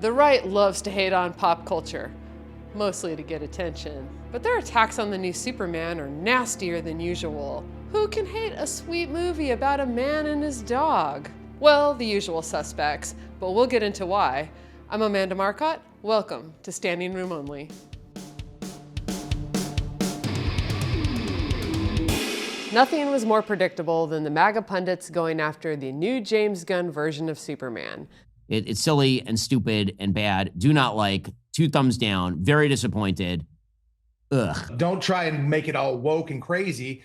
The right loves to hate on pop culture, mostly to get attention. But their attacks on the new Superman are nastier than usual. Who can hate a sweet movie about a man and his dog? Well, the usual suspects, but we'll get into why. I'm Amanda Marcotte. Welcome to Standing Room Only. Nothing was more predictable than the MAGA pundits going after the new James Gunn version of Superman. It's silly and stupid and bad. Do not like. 2 thumbs down. Very disappointed. Ugh. Don't try and make it all woke and crazy.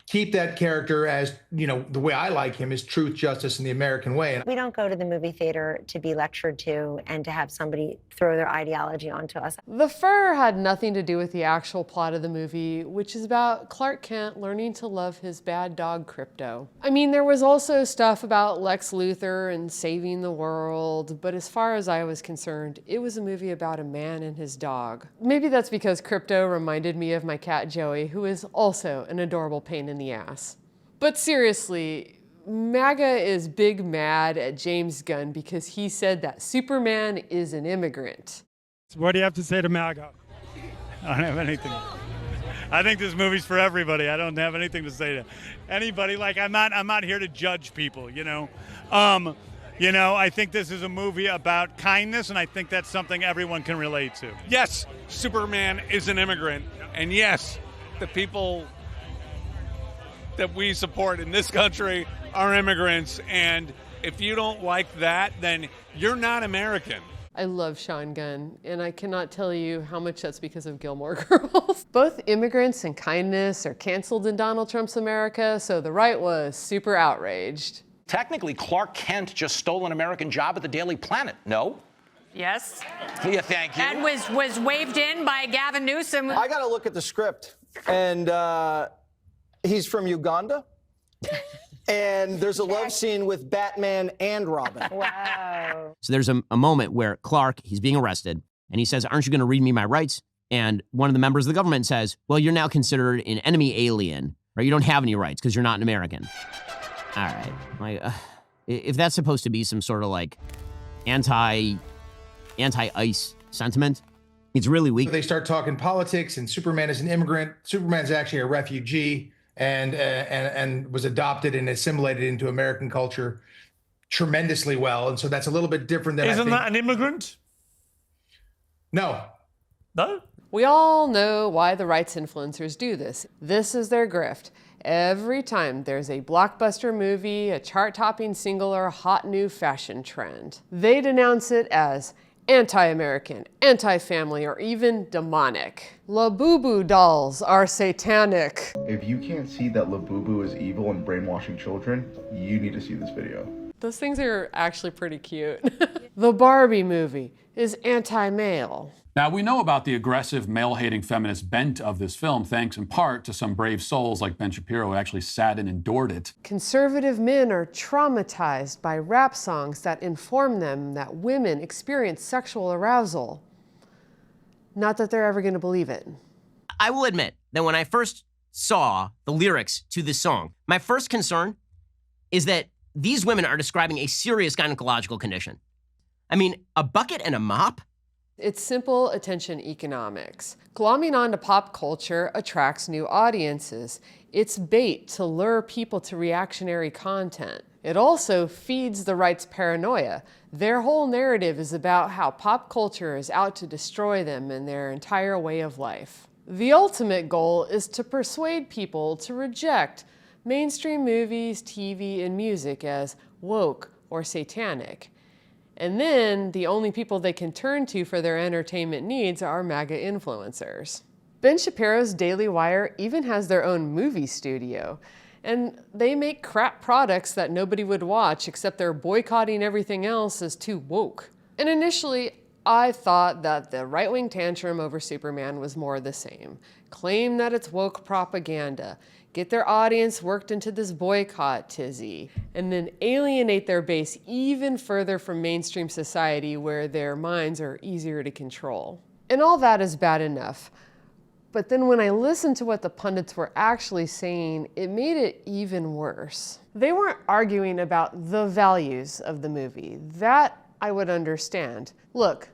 Keep that character as, you know, the way I like him is truth, justice, and the American way. We don't go to the movie theater to be lectured to and to have somebody throw their ideology onto us. The fur had nothing to do with the actual plot of the movie, which is about Clark Kent learning to love his bad dog, Crypto. I mean, there was also stuff about Lex Luthor and saving the world, but as far as I was concerned, it was a movie about a man and his dog. Maybe that's because Crypto reminded me of my cat Joey, who is also an adorable pain in the ass. But seriously, MAGA is big mad at James Gunn because he said that Superman is an immigrant. What do you have to say to MAGA? I don't have anything. I think this movie's for everybody. I don't have anything to say to anybody. Like, I'm not here to judge people, you know. I think this is a movie about kindness, and I think that's something everyone can relate to. Yes, Superman is an immigrant, and yes, the people that we support in this country are immigrants, and if you don't like that, then you're not American. I love Sean Gunn, and I cannot tell you how much that's because of Gilmore Girls. Both immigrants and kindness are canceled in Donald Trump's America, so the right was super outraged. Technically, Clark Kent just stole an American job at the Daily Planet, no? Yes. Yeah, thank you. And was waved in by Gavin Newsom. I got to look at the script, and he's from Uganda. And there's a love scene with Batman and Robin. Wow. So there's a moment where Clark, he's being arrested, and he says, "Aren't you going to read me my rights?" And one of the members of the government says, "Well, you're now considered an enemy alien, right? You don't have any rights because you're not an American." All right. If that's supposed to be some sort of like anti-ICE sentiment, it's really weak. They start talking politics, and Superman is an immigrant. Superman's actually a refugee. And was adopted and assimilated into American culture tremendously well. And so that's a little bit different than Isn't that an immigrant? No. No? We all know why the right's influencers do this. This is their grift. Every time there's a blockbuster movie, a chart-topping single, or a hot new fashion trend, they denounce it as anti-American, anti-family, or even demonic. Labubu dolls are satanic. If you can't see that Labubu is evil and brainwashing children, you need to see this video. Those things are actually pretty cute. The Barbie movie is anti-male. Now, we know about the aggressive, male-hating feminist bent of this film, thanks in part to some brave souls like Ben Shapiro who actually sat and endured it. Conservative men are traumatized by rap songs that inform them that women experience sexual arousal. Not that they're ever going to believe it. I will admit that when I first saw the lyrics to this song, my first concern is that these women are describing a serious gynecological condition. I mean, a bucket and a mop? It's simple attention economics. Glomming onto pop culture attracts new audiences. It's bait to lure people to reactionary content. It also feeds the right's paranoia. Their whole narrative is about how pop culture is out to destroy them and their entire way of life. The ultimate goal is to persuade people to reject mainstream movies, TV, and music as woke or satanic. And then the only people they can turn to for their entertainment needs are MAGA influencers. Ben Shapiro's Daily Wire even has their own movie studio. And they make crap products that nobody would watch, except they're boycotting everything else as too woke. And initially, I thought that the right-wing tantrum over Superman was more the same. Claim that it's woke propaganda, get their audience worked into this boycott tizzy, and then alienate their base even further from mainstream society where their minds are easier to control. And all that is bad enough. But then when I listened to what the pundits were actually saying, it made it even worse. They weren't arguing about the values of the movie. That I would understand. Look,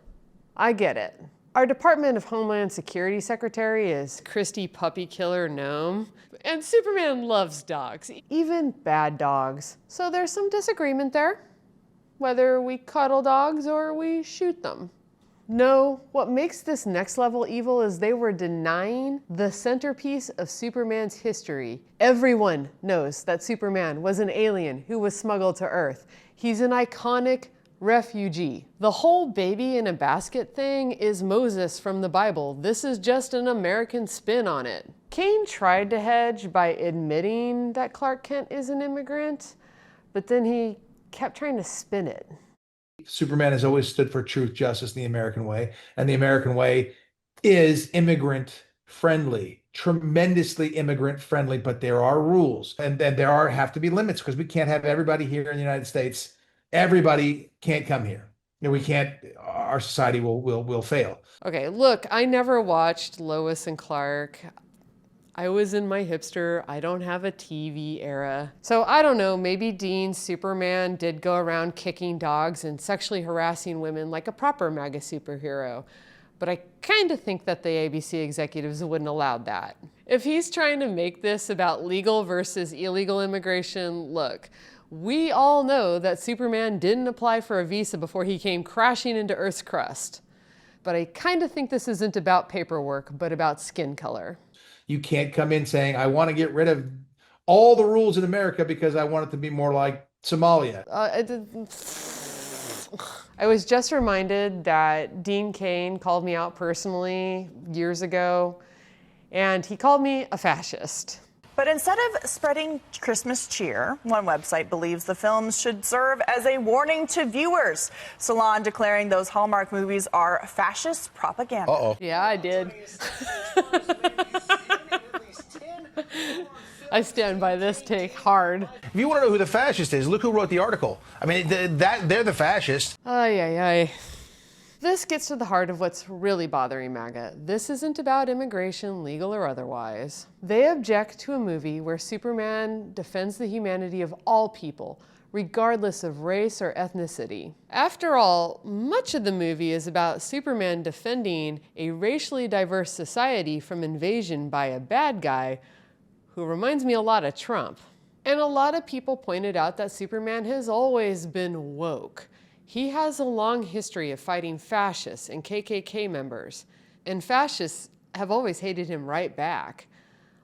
I get it. Our Department of Homeland Security Secretary is Christy Puppy Killer Gnome, and Superman loves dogs, even bad dogs. So there's some disagreement there, whether we cuddle dogs or we shoot them. No, what makes this next level evil is they were denying the centerpiece of Superman's history. Everyone knows that Superman was an alien who was smuggled to Earth. He's an iconic refugee. The whole baby in a basket thing is Moses from the Bible. This is just an American spin on it. Kane tried to hedge by admitting that Clark Kent is an immigrant, but then he kept trying to spin it. Superman has always stood for truth, justice, and the American way. And the American way is immigrant friendly, tremendously immigrant friendly, but there are rules and then have to be limits because we can't have everybody here in the United States. Everybody can't come here. We can't, our society will fail. Okay, look, I never watched Lois and Clark. I was in my hipster, I don't have a TV era. So I don't know, maybe Dean's Superman did go around kicking dogs and sexually harassing women like a proper MAGA superhero. But I kind of think that the ABC executives wouldn't allow that. If he's trying to make this about legal versus illegal immigration, look, we all know that Superman didn't apply for a visa before he came crashing into Earth's crust. But I kind of think this isn't about paperwork, but about skin color. You can't come in saying, I want to get rid of all the rules in America because I want it to be more like Somalia. I was just reminded that Dean Cain called me out personally years ago, and he called me a fascist. But instead of spreading Christmas cheer, one website believes the films should serve as a warning to viewers. Salon declaring those Hallmark movies are fascist propaganda. Uh-oh. Yeah, I did. I stand by this take hard. If you want to know who the fascist is, look who wrote the article. I mean, they're the fascists. Ay, ay, ay. This gets to the heart of what's really bothering MAGA. This isn't about immigration, legal or otherwise. They object to a movie where Superman defends the humanity of all people, regardless of race or ethnicity. After all, much of the movie is about Superman defending a racially diverse society from invasion by a bad guy who reminds me a lot of Trump. And a lot of people pointed out that Superman has always been woke. He has a long history of fighting fascists and KKK members, and fascists have always hated him right back.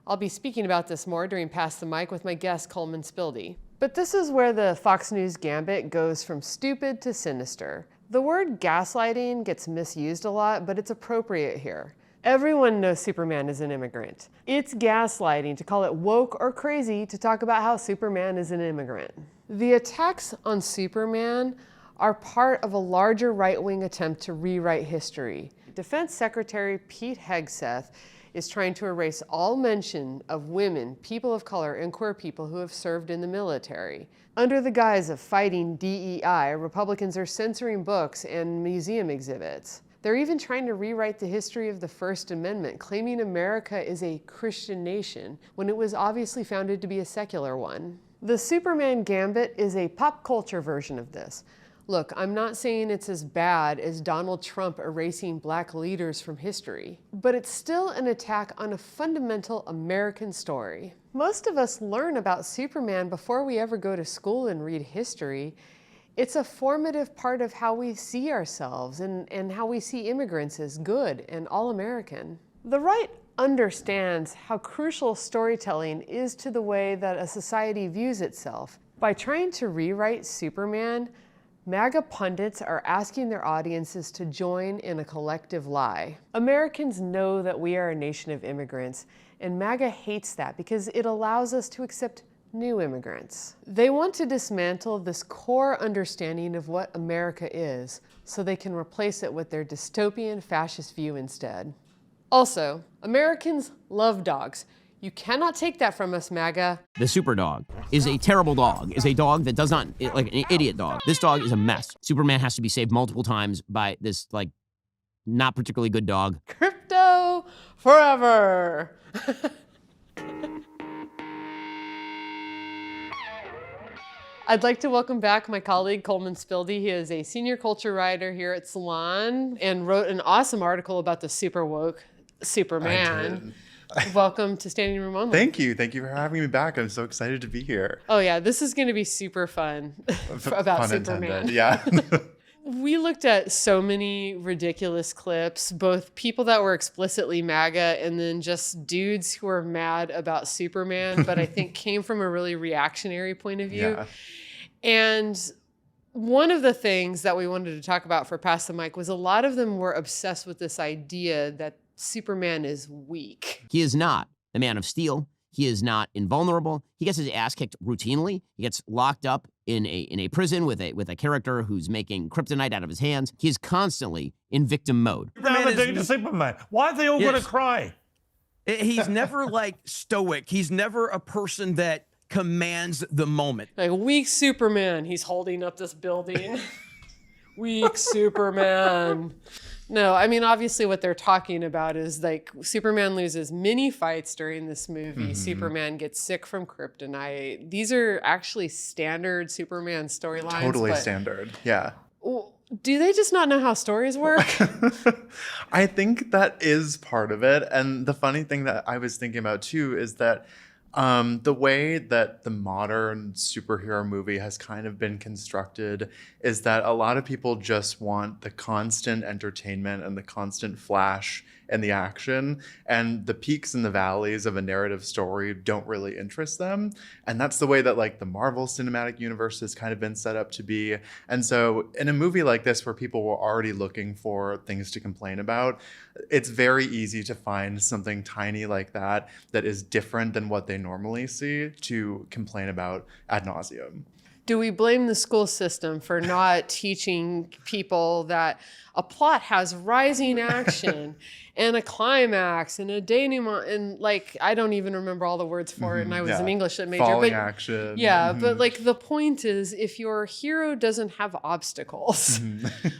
I'll be speaking about this more during Pass the Mic with my guest, Coleman Spilde. But this is where the Fox News gambit goes from stupid to sinister. The word gaslighting gets misused a lot, but it's appropriate here. Everyone knows Superman is an immigrant. It's gaslighting to call it woke or crazy to talk about how Superman is an immigrant. The attacks on Superman are part of a larger right-wing attempt to rewrite history. Defense Secretary Pete Hegseth is trying to erase all mention of women, people of color, and queer people who have served in the military. Under the guise of fighting DEI, Republicans are censoring books and museum exhibits. They're even trying to rewrite the history of the First Amendment, claiming America is a Christian nation when it was obviously founded to be a secular one. The Superman gambit is a pop culture version of this. Look, I'm not saying it's as bad as Donald Trump erasing black leaders from history, but it's still an attack on a fundamental American story. Most of us learn about Superman before we ever go to school and read history. It's a formative part of how we see ourselves and how we see immigrants as good and all-American. The right understands how crucial storytelling is to the way that a society views itself. By trying to rewrite Superman, MAGA pundits are asking their audiences to join in a collective lie. Americans know that we are a nation of immigrants, and MAGA hates that because it allows us to accept new immigrants. They want to dismantle this core understanding of what America is so they can replace it with their dystopian fascist view instead. Also, Americans love dogs. You cannot take that from us, MAGA. The super dog is a terrible dog, is a dog that does not, like an idiot dog. This dog is a mess. Superman has to be saved multiple times by this, like, not particularly good dog. Crypto forever. I'd like to welcome back my colleague, Coleman Spilde. He is a senior culture writer here at Salon and wrote an awesome article about the super woke Superman. Welcome to Standing Room Only. Thank you. Thank you for having me back. I'm so excited to be here. Oh yeah, this is going to be super fun about Pun Superman. intended, yeah. We looked at so many ridiculous clips, both people that were explicitly MAGA and then just dudes who were mad about Superman, but I think came from a really reactionary point of view. Yeah. And one of the things that we wanted to talk about for Pass the Mic was a lot of them were obsessed with this idea that Superman is weak. He is not a man of steel. He is not invulnerable. He gets his ass kicked routinely. He gets locked up in a prison with a character who's making kryptonite out of his hands. He is constantly in victim mode. Superman. Why are they all going to cry? He's never like stoic. He's never a person that commands the moment. Like weak Superman, he's holding up this building. Weak Superman. No, I mean, obviously what they're talking about is like Superman loses many fights during this movie. Superman gets sick from kryptonite. These are actually standard Superman storylines. Totally standard, yeah. Do they just not know how stories work? I think that is part of it. And the funny thing that I was thinking about too is that the way that the modern superhero movie has kind of been constructed is that a lot of people just want the constant entertainment and the constant flash and the action, and the peaks and the valleys of a narrative story don't really interest them. And that's the way that like the Marvel Cinematic Universe has kind of been set up to be. And so in a movie like this where people were already looking for things to complain about, it's very easy to find something tiny like that that is different than what they normally see to complain about ad nauseum. Do we blame the school system for not teaching people that a plot has rising action and a climax and a denouement and like I don't even remember all the words for it, and I was an English major. Falling action. Yeah, but like the point is, if your hero doesn't have obstacles,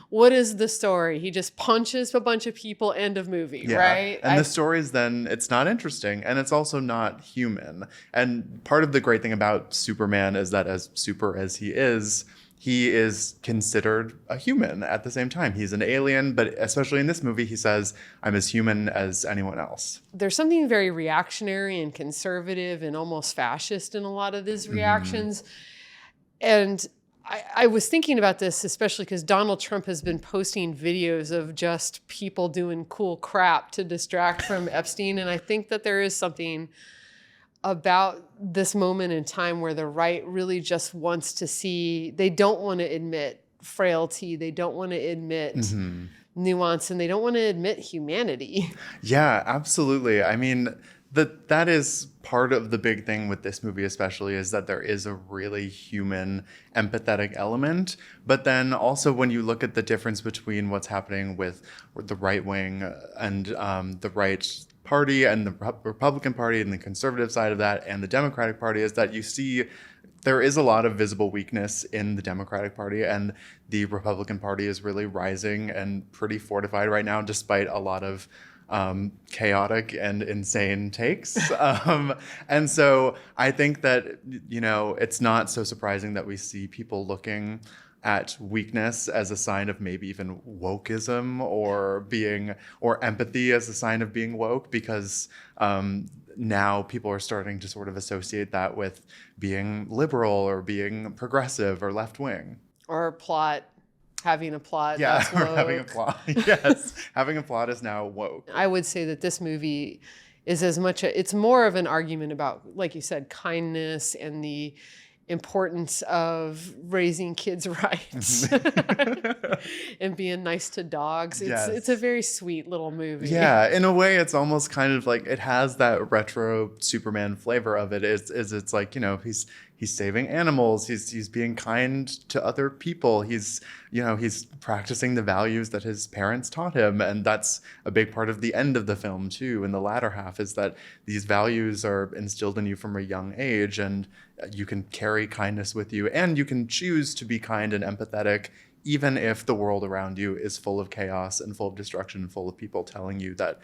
what is the story? He just punches a bunch of people. End of movie, right? And the stories then it's not interesting, and it's also not human. And part of the great thing about Superman is that as super as he is considered a human at the same time. He's an alien, but especially in this movie, he says, I'm as human as anyone else. There's something very reactionary and conservative and almost fascist in a lot of these reactions. And I was thinking about this, especially because Donald Trump has been posting videos of just people doing cool crap to distract from Epstein. And I think that there is something about this moment in time where the right really just wants to see, they don't want to admit frailty, they don't want to admit nuance, and they don't want to admit humanity. Yeah, absolutely. I mean, that is part of the big thing with this movie especially, is that there is a really human, empathetic element. But then also when you look at the difference between what's happening with the right wing and the right party and the Republican Party and the conservative side of that and the Democratic Party, is that you see there is a lot of visible weakness in the Democratic Party, and the Republican Party is really rising and pretty fortified right now despite a lot of chaotic and insane takes. And so I think that, you know, it's not so surprising that we see people looking at weakness as a sign of maybe even wokeism or empathy as a sign of being woke, because now people are starting to sort of associate that with being liberal or being progressive or left wing. Or having a plot. Yeah, that's or woke. having a plot. Yes, having a plot is now woke. I would say that this movie is it's more of an argument about, like you said, kindness and the importance of raising kids' rights and being nice to dogs. It's a very sweet little movie. Yeah, in a way, it's almost kind of like it has that retro Superman flavor of it. It's like, you know, he's saving animals. He's being kind to other people. He's practicing the values that his parents taught him, and that's a big part of the end of the film too. In the latter half, is that these values are instilled in you from a young age, and you can carry kindness with you, and you can choose to be kind and empathetic even if the world around you is full of chaos and full of destruction and full of people telling you that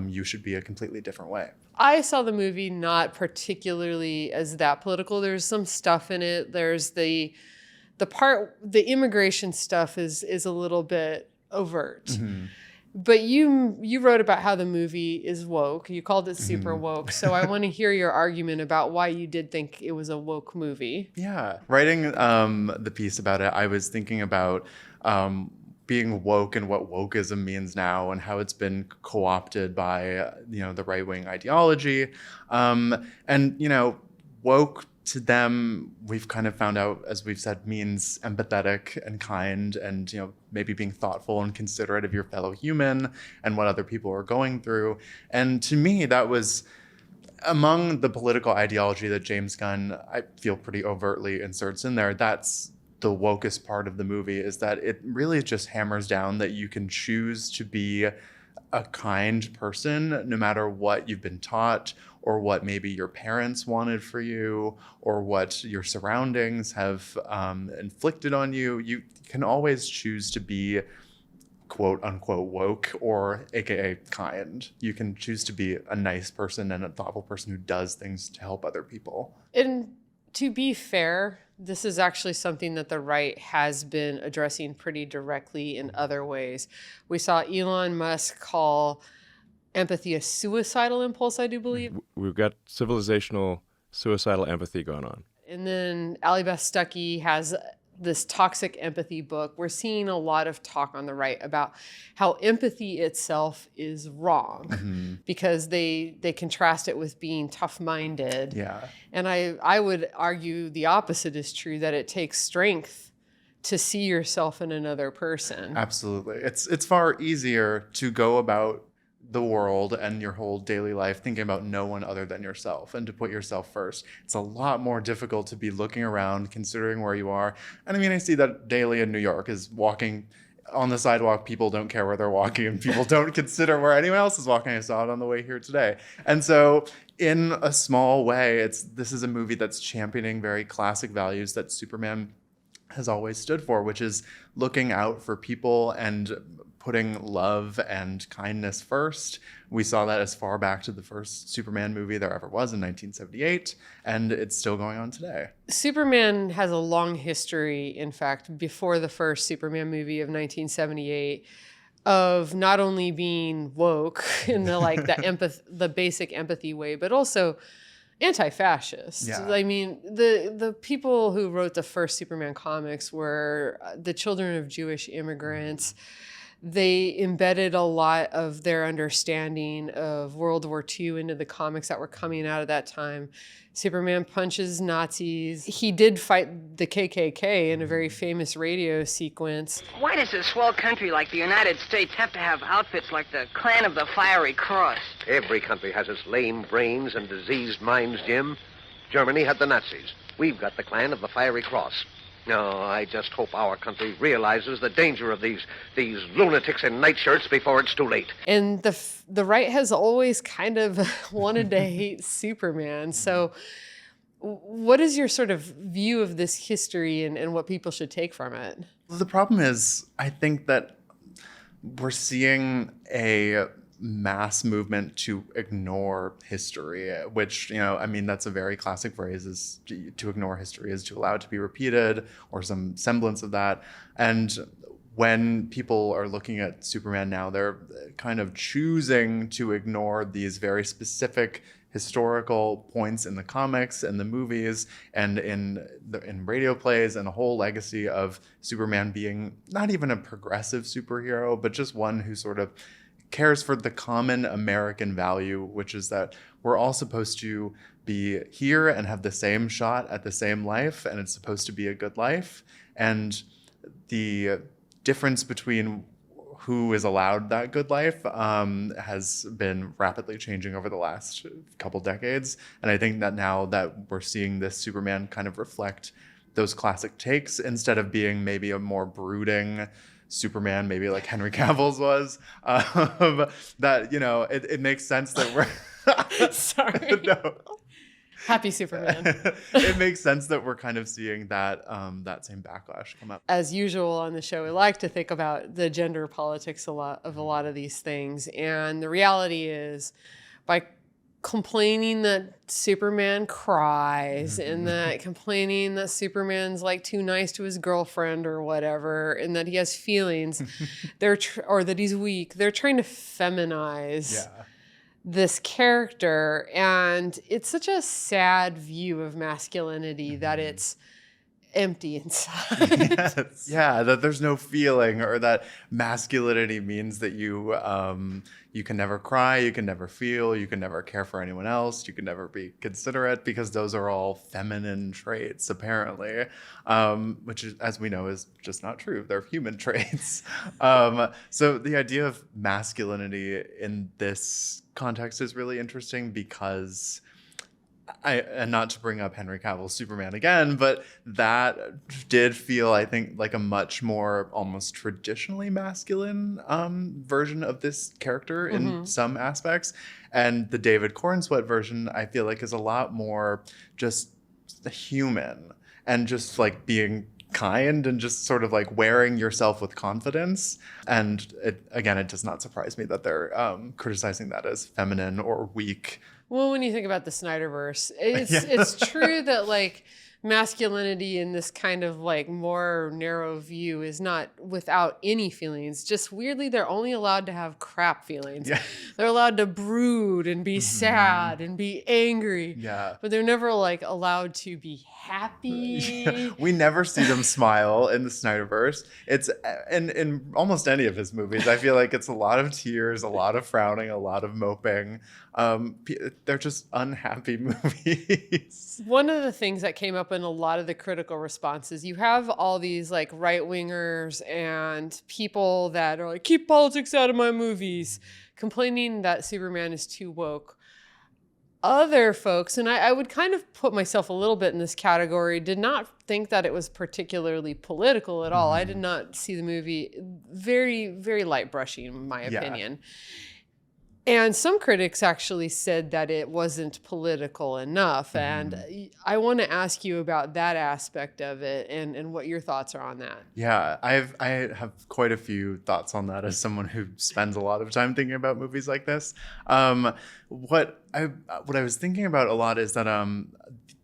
you should be a completely different way. I saw the movie not particularly as that political. There's some stuff in it. There's the immigration stuff is a little bit overt. Mm-hmm. But you wrote about how the movie is woke. You called it super woke. So I want to hear your argument about why you did think it was a woke movie. Yeah. Writing the piece about it, I was thinking about being woke and what wokeism means now and how it's been co-opted by, the right-wing ideology. And, woke to them, we've kind of found out, as we've said, means empathetic and kind and, maybe being thoughtful and considerate of your fellow human and what other people are going through. And to me, that was among the political ideology that James Gunn, I feel pretty overtly inserts in there. That's the wokest part of the movie, is that it really just hammers down that you can choose to be a kind person no matter what you've been taught or what maybe your parents wanted for you or what your surroundings have inflicted on you. You can always choose to be quote unquote woke or AKA kind. You can choose to be a nice person and a thoughtful person who does things to help other people. And to be fair, this is actually something that the right has been addressing pretty directly in other ways. We saw Elon Musk call empathy a suicidal impulse, I do believe. We've got civilizational suicidal empathy going on. And then Ali Beth Stuckey has this toxic empathy book. We're seeing a lot of talk on the right about how empathy itself is wrong because they contrast it with being tough-minded. Yeah. And I would argue the opposite is true, that it takes strength to see yourself in another person. Absolutely. It's far easier to go about the world and your whole daily life thinking about no one other than yourself and to put yourself first. It's a lot more difficult to be looking around, considering where you are. And I mean, I see that daily in New York, is walking on the sidewalk. People don't care where they're walking and people don't consider where anyone else is walking. I saw it on the way here today. And so in a small way, this is a movie that's championing very classic values that Superman has always stood for, which is looking out for people and putting love and kindness first. We saw that as far back to the first Superman movie there ever was in 1978, and it's still going on today. Superman has a long history, in fact, before the first Superman movie of 1978, of not only being woke in the basic empathy way, but also anti-fascist. Yeah. I mean, the people who wrote the first Superman comics were the children of Jewish immigrants. They embedded a lot of their understanding of World War II into the comics that were coming out at that time. Superman punches Nazis. He did fight the KKK in a very famous radio sequence. Why does a swell country like the United States have to have outfits like the Clan of the Fiery Cross? Every country has its lame brains and diseased minds, Jim. Germany had the Nazis. We've got the Clan of the Fiery Cross. No, I just hope our country realizes the danger of these lunatics in nightshirts before it's too late. And the right has always kind of wanted to hate Superman. So what is your sort of view of this history and what people should take from it? The problem is, I think that we're seeing a mass movement to ignore history, which, I mean, that's a very classic phrase, is to ignore history is to allow it to be repeated or some semblance of that. And when people are looking at Superman now, they're kind of choosing to ignore these very specific historical points in the comics and the movies and in radio plays, and a whole legacy of Superman being not even a progressive superhero, but just one who sort of cares for the common American value, which is that we're all supposed to be here and have the same shot at the same life, and it's supposed to be a good life. And the difference between who is allowed that good life has been rapidly changing over the last couple decades. And I think that now that we're seeing this Superman kind of reflect those classic takes, instead of being maybe a more brooding Superman, maybe like Henry Cavill's was, that, it makes sense that we're... Sorry. No. Happy Superman. It makes sense that we're kind of seeing that that same backlash come up. As usual on the show, we like to think about the gender politics a lot of these things. And the reality is, by complaining that Superman cries and that complaining that Superman's like too nice to his girlfriend or whatever, and that he has feelings, or that he's weak, they're trying to feminize this character. And it's such a sad view of masculinity that it's empty inside. Yes. Yeah, that there's no feeling, or that masculinity means that you can never cry, you can never feel, you can never care for anyone else, you can never be considerate, because those are all feminine traits, apparently, which is, as we know, is just not true. They're human traits. So the idea of masculinity in this context is really interesting, because and not to bring up Henry Cavill's Superman again, but that did feel, I think, like a much more almost traditionally masculine version of this character in some aspects. And the David Cornsweet version, I feel like, is a lot more just human and just like being kind and just sort of like wearing yourself with confidence. And it does not surprise me that they're criticizing that as feminine or weak. Well, when you think about the Snyderverse, it's true that like masculinity in this kind of like more narrow view is not without any feelings. Just weirdly, they're only allowed to have crap feelings. Yeah. They're allowed to brood and be sad and be angry. Yeah. But they're never like allowed to be happy. Yeah. We never see them smile in the Snyderverse. It's in almost any of his movies. I feel like it's a lot of tears, a lot of frowning, a lot of moping. They're just unhappy movies. One of the things that came up in a lot of the critical responses, you have all these like right-wingers and people that are like, keep politics out of my movies, complaining that Superman is too woke. Other folks, and I would kind of put myself a little bit in this category, did not think that it was particularly political at all. I did not see the movie, very, very light brushing, in my opinion. And some critics actually said that it wasn't political enough. And I want to ask you about that aspect of it and what your thoughts are on that. Yeah, I have quite a few thoughts on that as someone who spends a lot of time thinking about movies like this. What I was thinking about a lot is that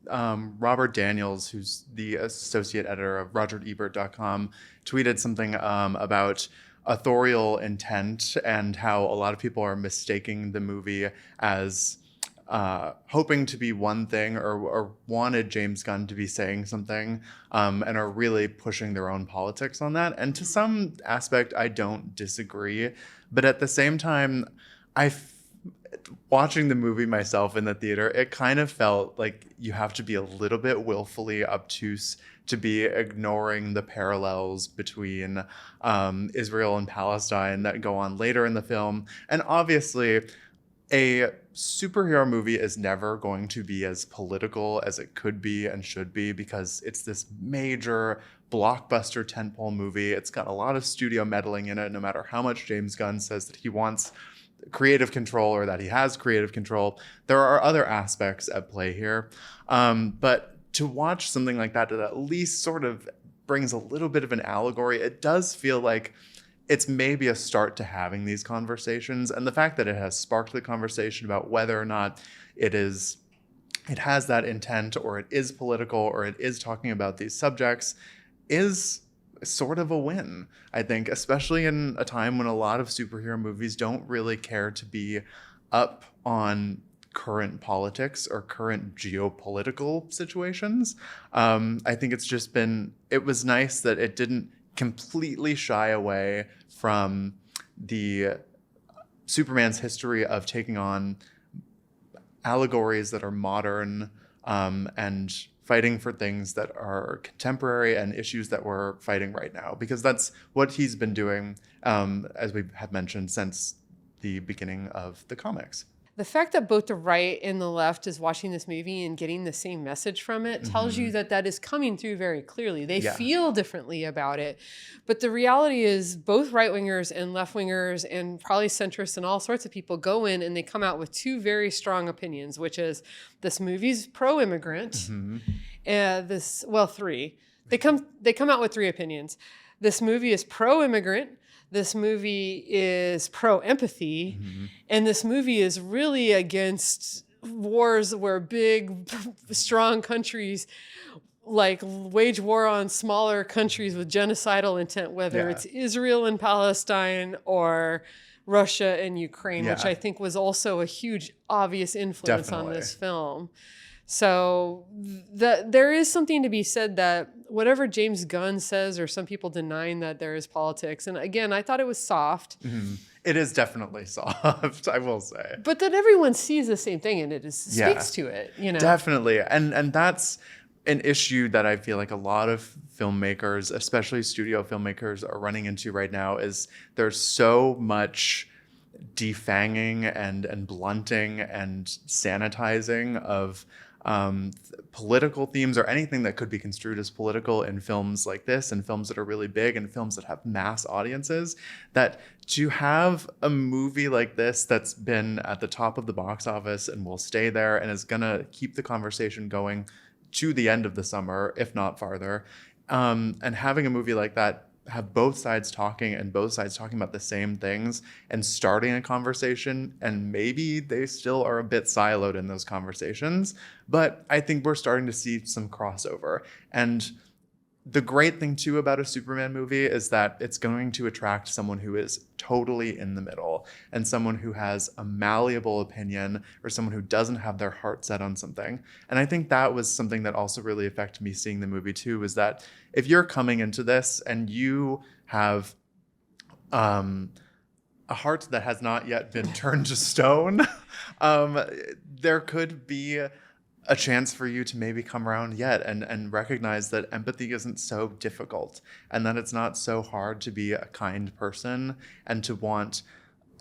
Robert Daniels, who's the associate editor of RogerEbert.com, tweeted something about authorial intent and how a lot of people are mistaking the movie as hoping to be one thing or wanted James Gunn to be saying something and are really pushing their own politics on that. And to some aspect, I don't disagree. But at the same time, watching the movie myself in the theater, it kind of felt like you have to be a little bit willfully obtuse to be ignoring the parallels between Israel and Palestine that go on later in the film. And obviously, a superhero movie is never going to be as political as it could be and should be, because it's this major blockbuster tentpole movie. It's got a lot of studio meddling in it, no matter how much James Gunn says that he wants creative control or that he has creative control. There are other aspects at play here. But to watch something like that at least sort of brings a little bit of an allegory, it does feel like it's maybe a start to having these conversations. And the fact that it has sparked the conversation about whether or not it has that intent, or it is political, or it is talking about these subjects, is sort of a win, I think, especially in a time when a lot of superhero movies don't really care to be up on current politics or current geopolitical situations. I think it was nice that it didn't completely shy away from the Superman's history of taking on allegories that are modern and fighting for things that are contemporary and issues that we're fighting right now, because that's what he's been doing, as we have mentioned, since the beginning of the comics. the fact that both the right and the left is watching this movie and getting the same message from it tells you that that is coming through very clearly. They feel differently about it. But the reality is both right-wingers and left-wingers and probably centrists and all sorts of people go in and they come out with two very strong opinions, which is this movie's pro-immigrant, and three. They come out with three opinions. This movie is pro-immigrant. This movie is pro-empathy, and this movie is really against wars where big, strong countries like wage war on smaller countries with genocidal intent, whether it's Israel and Palestine or Russia and Ukraine, which I think was also a huge, obvious influence on this film. So there is something to be said that whatever James Gunn says, or some people denying that there is politics, and again, I thought it was soft. It is definitely soft, I will say. But that everyone sees the same thing and it speaks to it, you know? Definitely. And that's an issue that I feel like a lot of filmmakers, especially studio filmmakers, are running into right now is there's so much defanging and blunting and sanitizing of political themes or anything that could be construed as political in films like this and films that are really big and films that have mass audiences, that to have a movie like this that's been at the top of the box office and will stay there and is gonna keep the conversation going to the end of the summer, if not farther, and having a movie like that have both sides talking and both sides talking about the same things and starting a conversation, and maybe they still are a bit siloed in those conversations, but I think we're starting to see some crossover. And the great thing too about a Superman movie is that it's going to attract someone who is totally in the middle and someone who has a malleable opinion or someone who doesn't have their heart set on something. And I think that was something that also really affected me seeing the movie too, is that if you're coming into this and you have a heart that has not yet been turned to stone, there could be a chance for you to maybe come around yet and recognize that empathy isn't so difficult and that it's not so hard to be a kind person and to want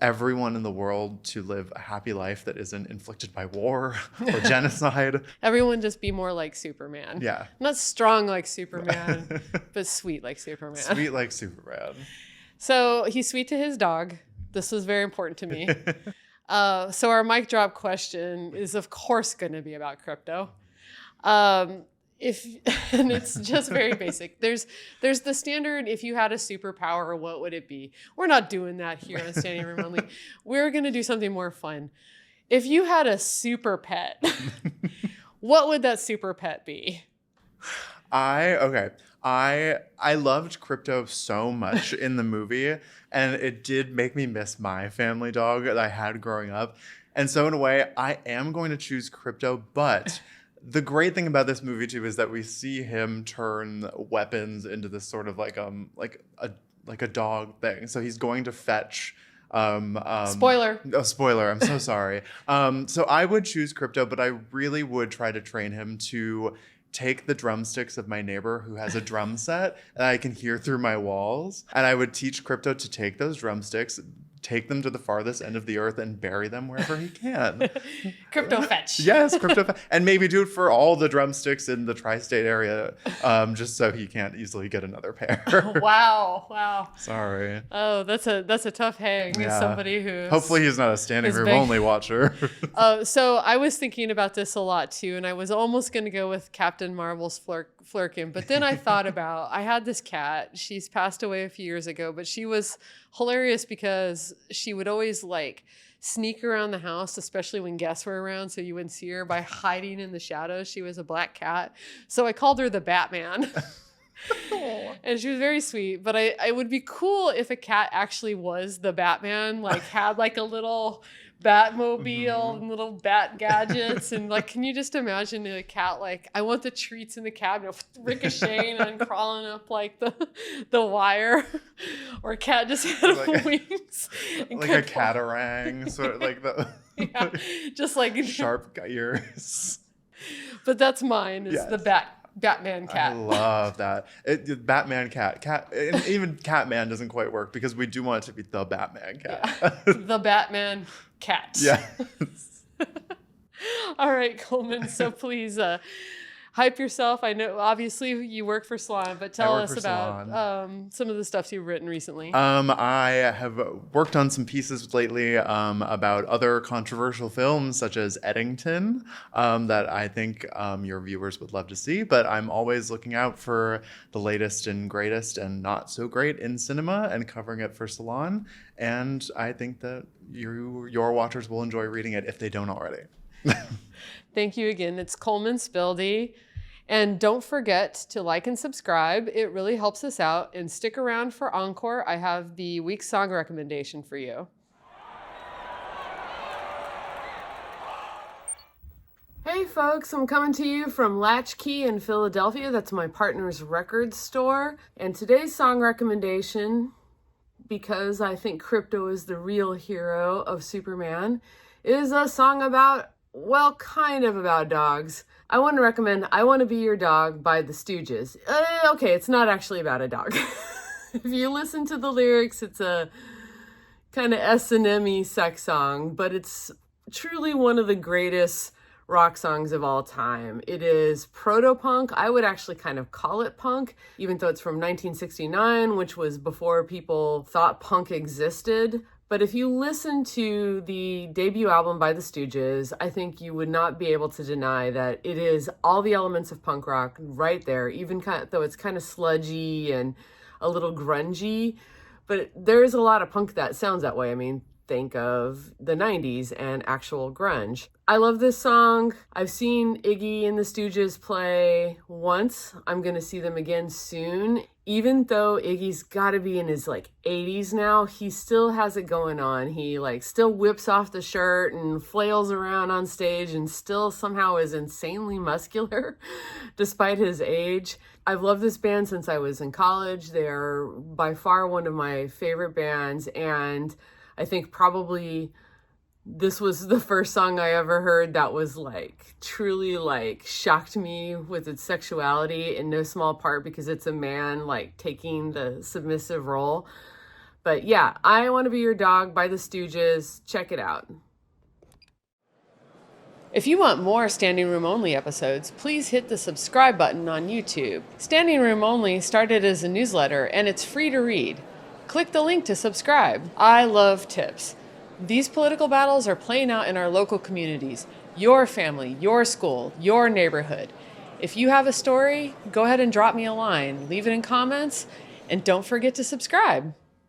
everyone in the world to live a happy life that isn't inflicted by war or genocide. Everyone just be more like Superman. Yeah. Not strong like Superman, but sweet like Superman. Sweet like Superman. So he's sweet to his dog. This was very important to me. So our mic drop question is, of course, going to be about crypto. And it's just very basic. There's the standard, if you had a superpower, what would it be? We're not doing that here on Standing Room Only. We're going to do something more fun. If you had a super pet, what would that super pet be? I loved crypto so much in the movie, and it did make me miss my family dog that I had growing up. And so in a way, I am going to choose crypto, but the great thing about this movie too is that we see him turn weapons into this sort of like a dog thing. So he's going to fetch spoiler. Oh, spoiler. I'm so sorry. So I would choose crypto, but I really would try to train him to take the drumsticks of my neighbor who has a drum set that I can hear through my walls. And I would teach crypto to take those drumsticks, take them to the farthest end of the earth and bury them wherever he can. Crypto fetch. Yes, crypto fetch. And maybe do it for all the drumsticks in the tri-state area, just so he can't easily get another pair. Wow. Sorry. Oh, that's a tough hang. Yeah. Somebody who hopefully he's not a standing room only watcher. So I was thinking about this a lot too, and I was almost going to go with Captain Marvel's Flurkin, but then I thought about, I had this cat. She's passed away a few years ago, but she was hilarious because she would always like sneak around the house, especially when guests were around, so you wouldn't see her, by hiding in the shadows. She was a black cat. So I called her the Batman. And she was very sweet, but I would be cool if a cat actually was the Batman, like had like a little Batmobile and little bat gadgets, and like, can you just imagine a cat like, I want the treats in the cabinet, ricocheting and crawling up like the wire, or a cat just had like wings, like a catarang, sort of like the just like sharp ears. But that's mine. Is the bat Batman cat. I love that. Batman cat. And even Catman doesn't quite work because we do want it to be the Batman cat. Yeah. The Batman cat. Yeah. All right, Coleman. So please hype yourself. I know, obviously, you work for Salon, but tell us about some of the stuff you've written recently. I have worked on some pieces lately about other controversial films, such as Eddington, that I think your viewers would love to see. But I'm always looking out for the latest and greatest and not so great in cinema and covering it for Salon. And I think that your watchers will enjoy reading it if they don't already. Thank you again. It's Coleman Spilde. And don't forget to like and subscribe. It really helps us out. And stick around for Encore. I have the week's song recommendation for you. Hey folks, I'm coming to you from Latchkey in Philadelphia. That's my partner's record store. And today's song recommendation, because I think crypto is the real hero of Superman, is a song about, well, kind of about dogs. I want to recommend I Want to Be Your Dog by the Stooges. Okay, it's not actually about a dog. If you listen to the lyrics, it's a kind of S&M-y sex song, but it's truly one of the greatest rock songs of all time. It is proto-punk. I would actually kind of call it punk, even though it's from 1969, which was before people thought punk existed. But if you listen to the debut album by the Stooges, I think you would not be able to deny that it is all the elements of punk rock right there, even though it's kind of sludgy and a little grungy. But there is a lot of punk that sounds that way. I mean, think of the 90s and actual grunge. I love this song. I've seen Iggy and the Stooges play once. I'm going to see them again soon. Even though Iggy's got to be in his 80s now, he still has it going on. He still whips off the shirt and flails around on stage and still somehow is insanely muscular despite his age. I've loved this band since I was in college. They are by far one of my favorite bands, and I think probably this was the first song I ever heard that was truly shocked me with its sexuality, in no small part because it's a man taking the submissive role. But yeah, I Want to Be Your Dog by the Stooges. Check it out. If you want more Standing Room Only episodes, please hit the subscribe button on YouTube. Standing Room Only started as a newsletter and it's free to read. Click the link to subscribe. I love tips. These political battles are playing out in our local communities, your family, your school, your neighborhood. If you have a story, go ahead and drop me a line, leave it in comments, and don't forget to subscribe.